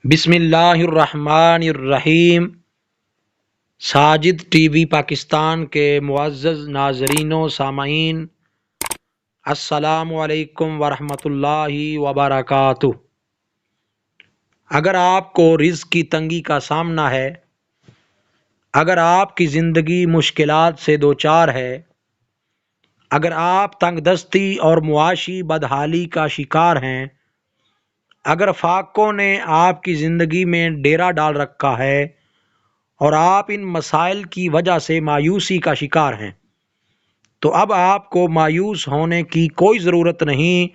बिस्मिल्लाहिर्रहमानिर्रहीम। साजिद टीवी पाकिस्तान के मुअज़्ज़ज़ नाज़रीन व सामाईन, अस्सलामु अलैकुम वरहमतुल्लाहि वबरकातुह। अगर आपको रिज़्क़ की तंगी का सामना है, अगर आपकी ज़िंदगी मुश्किलात से दो चार है, अगर आप तंगदस्ती और मुआशी बदहाली का शिकार हैं, अगर फाकों ने आपकी ज़िंदगी में डेरा डाल रखा है और आप इन मसाइल की वजह से मायूसी का शिकार हैं, तो अब आपको मायूस होने की कोई ज़रूरत नहीं,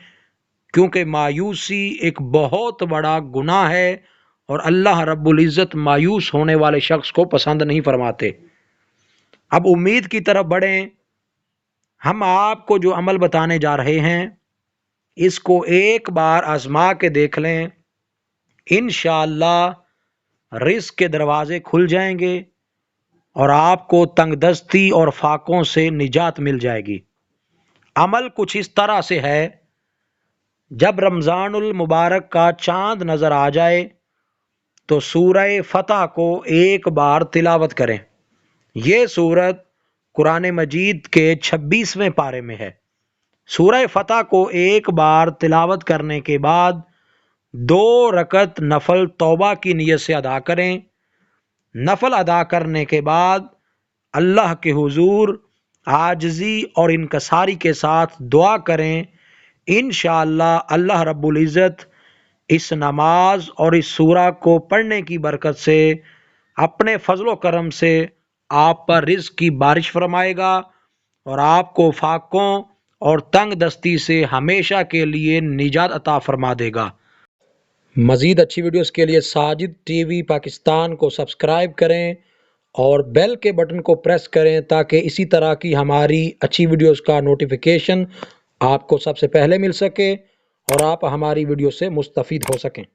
क्योंकि मायूसी एक बहुत बड़ा गुनाह है और अल्लाह रब्बुल इज़्ज़त मायूस होने वाले शख्स को पसंद नहीं फरमाते। अब उम्मीद की तरफ बढ़ें। हम आपको जो अमल बताने जा रहे हैं, इसको एक बार आजमा के देख लें, इंशाअल्लाह रिज़्क़ के दरवाज़े खुल जाएंगे और आपको तंगदस्ती और फाकों से निजात मिल जाएगी। अमल कुछ इस तरह से है, जब रमज़ानुल मुबारक का चांद नज़र आ जाए तो सूरह फतह को एक बार तिलावत करें। ये सूरत कुरान मजीद के 26वें पारे में है। सूरह फतह को एक बार तिलावत करने के बाद 2 रकत नफल तौबा की नीयत से अदा करें। नफल अदा करने के बाद अल्लाह के हुजूर आजिज़ी और इनकसारी के साथ दुआ करें। इंशाअल्लाह अल्लाह रब्बुल इज़्ज़त इस नमाज और इस सूरा को पढ़ने की बरकत से अपने फजलो करम से आप पर रिज़्क़ की बारिश फरमाएगा और आपको फाकों और तंग दस्ती से हमेशा के लिए निजात अता फरमा देगा। मज़ीद अच्छी वीडियोस के लिए साजिद टीवी पाकिस्तान को सब्सक्राइब करें और बेल के बटन को प्रेस करें, ताकि इसी तरह की हमारी अच्छी वीडियोस का नोटिफिकेशन आपको सबसे पहले मिल सके और आप हमारी वीडियो से मुस्तफ़ीद हो सकें।